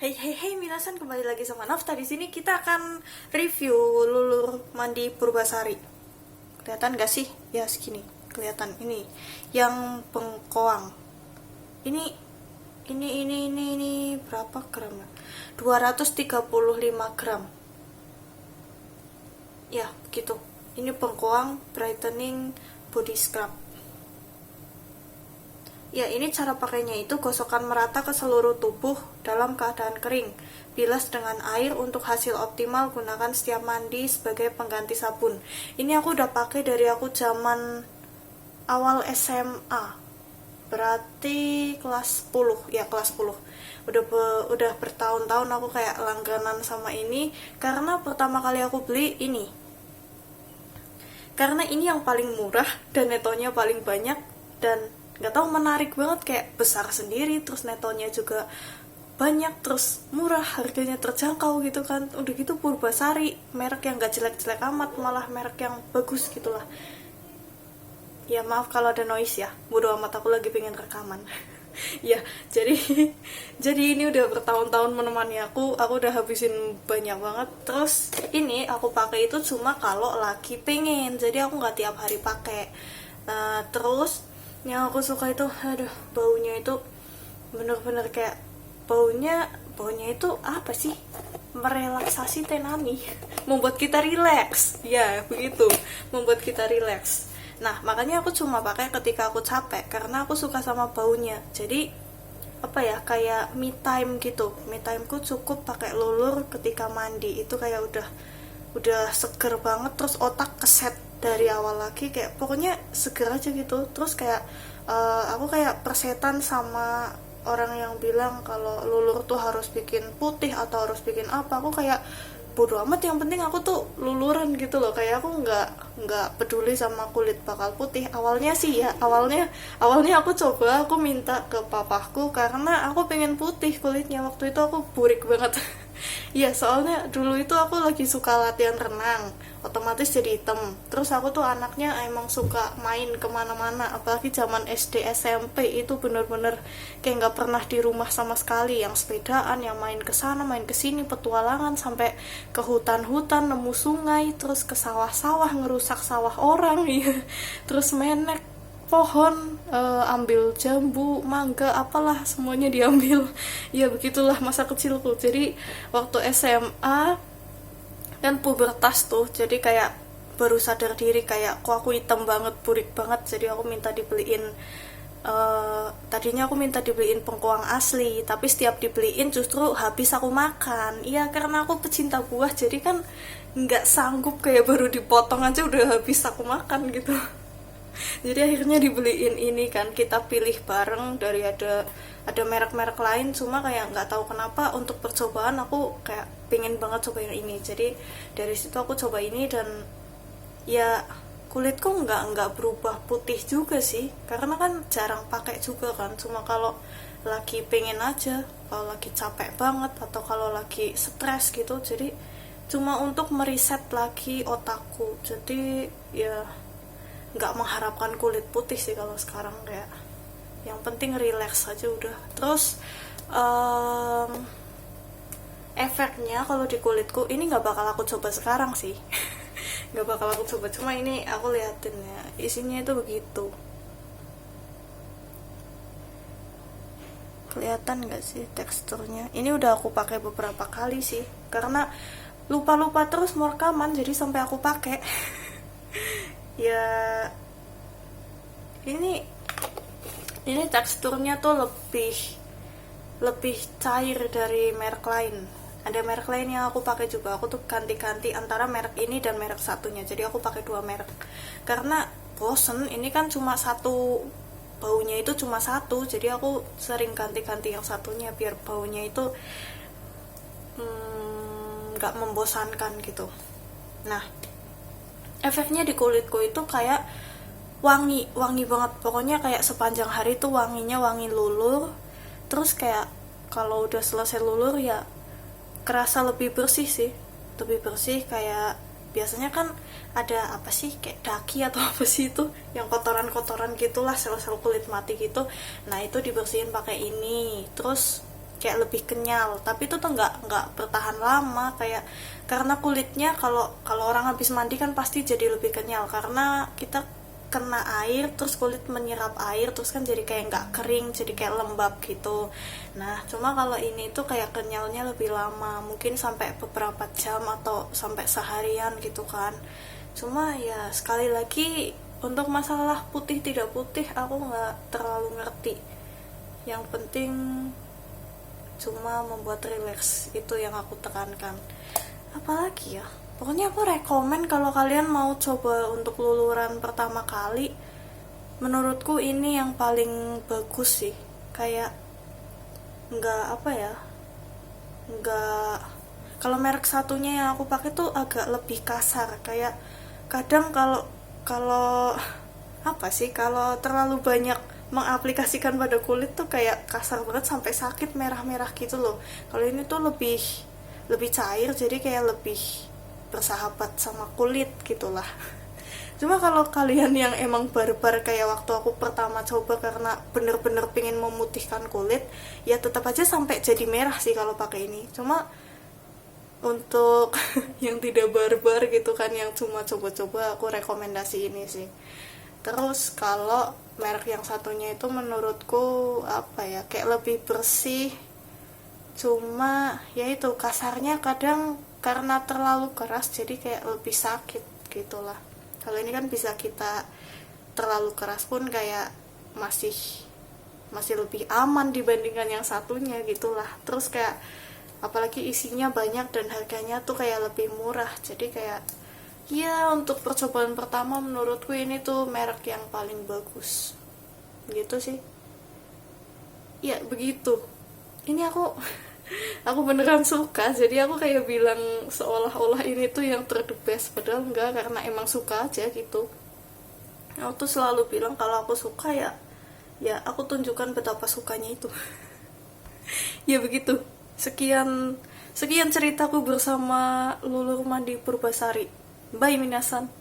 Hey hey hey minasan, kembali lagi sama Nafta. Di sini kita akan review lulur mandi Purbasari. Kelihatan gak sih? Ya segini. Kelihatan ini yang bengkoang. Ini ini berapa gram ya? 235 gram. Ya, begitu. Ini bengkoang brightening body scrub. Ya, ini cara pakainya itu gosokkan merata ke seluruh tubuh dalam keadaan kering. Bilas dengan air untuk hasil optimal, gunakan setiap mandi sebagai pengganti sabun. Ini aku udah pakai dari aku zaman awal SMA. Berarti kelas 10, ya kelas 10. Udah bertahun-tahun aku kayak langganan sama ini karena pertama kali aku beli ini. Karena ini yang paling murah dan netonya paling banyak dan nggak tahu menarik banget, kayak besar sendiri, terus netonya juga banyak, terus murah, harganya terjangkau gitu kan. Udah gitu Purbasari, merek yang nggak jelek-jelek amat, malah merek yang bagus gitulah. Ya maaf kalau ada noise ya, bodo amat, aku lagi pengen rekaman. Ya, jadi jadi ini udah bertahun-tahun menemani aku udah habisin banyak banget. Terus ini aku pakai itu cuma kalau lagi pengen, jadi aku nggak tiap hari pakai. Nah, terus yang aku suka itu, aduh, baunya itu bener-bener kayak baunya itu apa sih, merelaksasi tenani, membuat kita relax, ya begitu, membuat kita relax. Nah, makanya aku cuma pakai ketika aku capek karena aku suka sama baunya. Jadi apa ya, kayak me time gitu. Me timeku cukup pakai lulur ketika mandi, itu kayak udah seger banget, terus otak keset dari awal lagi, kayak pokoknya seger aja gitu. Terus kayak aku kayak persetan sama orang yang bilang kalau lulur tuh harus bikin putih atau harus bikin apa. Aku kayak bodo amat, yang penting aku tuh luluran gitu loh. Kayak aku nggak peduli sama kulit bakal putih. Awalnya sih ya, awalnya aku coba, aku minta ke papaku karena aku pengen putih kulitnya. Waktu itu aku burik banget. Iya, soalnya dulu itu aku lagi suka latihan renang, otomatis jadi hitam. Terus aku tuh anaknya emang suka main kemana-mana, apalagi zaman SD SMP itu bener-bener kayak nggak pernah di rumah sama sekali. Yang sepedaan, yang main kesana main kesini, petualangan sampai ke hutan-hutan, nemu sungai, terus ke sawah-sawah, ngerusak sawah orang, ya. Terus menek pohon, ambil jambu, mangga, apalah semuanya diambil. Ya begitulah masa kecilku. Jadi waktu SMA dan pubertas tuh, jadi kayak baru sadar diri kayak kok aku hitam banget, burik banget. Jadi aku minta dibeliin, tadinya aku minta dibeliin pengkoang asli, tapi setiap dibeliin justru habis aku makan. Iya, karena aku pecinta buah, jadi kan nggak sanggup kayak baru dipotong aja udah habis aku makan gitu. Jadi akhirnya dibeliin ini kan, kita pilih bareng dari ada merek-merek lain, cuma kayak nggak tahu kenapa untuk percobaan aku kayak pengen banget cobain ini. Jadi dari situ aku coba ini dan ya kulitku nggak berubah putih juga sih, karena kan jarang pakai juga kan, cuma kalau lagi pengen aja, kalau lagi capek banget atau kalau lagi stres gitu. Jadi cuma untuk mereset lagi otakku. Jadi ya nggak mengharapkan kulit putih sih kalau sekarang, kayak yang penting relax aja udah. Terus efeknya kalau di kulitku ini nggak bakal aku coba sekarang sih. Nggak bakal aku coba, cuma ini aku liatin ya, isinya itu begitu. Kelihatan nggak sih teksturnya? Ini udah aku pakai beberapa kali sih, karena lupa terus mau rekaman, jadi sampai aku pakai. Ya ini teksturnya tuh lebih cair dari merek lain. Ada merek lain yang aku pakai juga, aku tuh ganti-ganti antara merek ini dan merek satunya, jadi aku pakai dua merek karena bosen. Ini kan cuma satu, baunya itu cuma satu, jadi aku sering ganti-ganti yang satunya biar baunya itu nggak membosankan gitu. Nah, efeknya di kulitku itu kayak wangi banget, pokoknya kayak sepanjang hari tuh wanginya wangi lulur. Terus kayak kalau udah selesai lulur ya kerasa lebih bersih sih, lebih bersih. Kayak biasanya kan ada apa sih, kayak daki atau apa sih itu yang kotoran gitulah, sel-sel kulit mati gitu. Nah itu dibersihin pakai ini. Terus kayak lebih kenyal, tapi itu tuh nggak bertahan lama. Kayak karena kulitnya kalau kalau orang habis mandi kan pasti jadi lebih kenyal karena kita kena air, terus kulit menyerap air, terus kan jadi kayak nggak kering, jadi kayak lembab gitu. Nah cuma kalau ini tuh kayak kenyalnya lebih lama, mungkin sampai beberapa jam atau sampai seharian gitu kan. Cuma ya sekali lagi untuk masalah putih tidak putih aku nggak terlalu ngerti. Yang penting cuma membuat relax, itu yang aku tekankan. Apalagi ya, pokoknya aku rekomen kalau kalian mau coba untuk luluran pertama kali, menurutku ini yang paling bagus sih. Kayak nggak apa ya, nggak, kalau merek satunya yang aku pakai tuh agak lebih kasar. Kayak kadang kalau kalau apa sih, kalau terlalu banyak mengaplikasikan pada kulit tuh kayak kasar banget sampai sakit, merah-merah gitu loh. Kalau ini tuh lebih lebih cair, jadi kayak lebih bersahabat sama kulit gitulah. Cuma kalau kalian yang emang barbar kayak waktu aku pertama coba karena bener-bener pengen memutihkan kulit, ya tetap aja sampai jadi merah sih kalau pakai ini. Cuma untuk yang tidak barbar gitu kan, yang cuma coba-coba, aku rekomendasi ini sih. Terus kalau merek yang satunya itu menurutku apa ya, kayak lebih bersih, cuma ya itu kasarnya kadang karena terlalu keras jadi kayak lebih sakit gitulah. Kalau ini kan bisa kita terlalu keras pun kayak masih masih lebih aman dibandingkan yang satunya gitulah. Terus kayak apalagi isinya banyak dan harganya tuh kayak lebih murah, jadi kayak ya untuk percobaan pertama menurutku ini tuh merek yang paling bagus gitu sih. Ya begitu, ini aku beneran suka, jadi aku kayak bilang seolah-olah ini tuh yang ter the best, padahal enggak, karena emang suka aja gitu. Aku tuh selalu bilang kalau aku suka ya ya aku tunjukkan betapa sukanya itu. Ya begitu, sekian sekian ceritaku bersama Lulur Mandi Purbasari. Bye minasan.